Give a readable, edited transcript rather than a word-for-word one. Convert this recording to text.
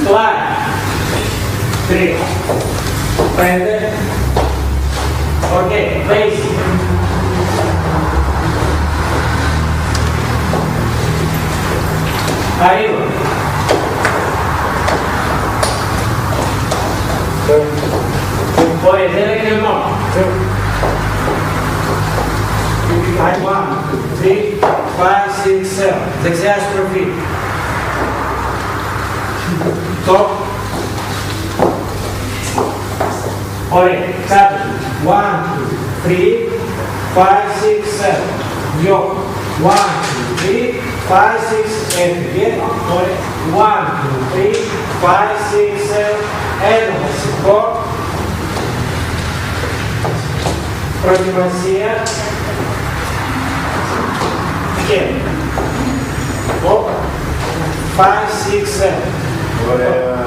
Slide. 3. 5. Okay, face. Arriba. Puede ser en el no. 1, 2, 3, 5, 6, 7. Δεξιάς προφή. Top. Ωραία, κάτω. 1, 2, 3, 5, 6, 7. Δυο. 1, 2, 3, 5, 6, 7. Bien. Ωραία. 1, 2, 3, 5, 6, 7. Ένα βασικό. Προετοιμασία. Και. Όπα. 5, 6, 7. Ωραία.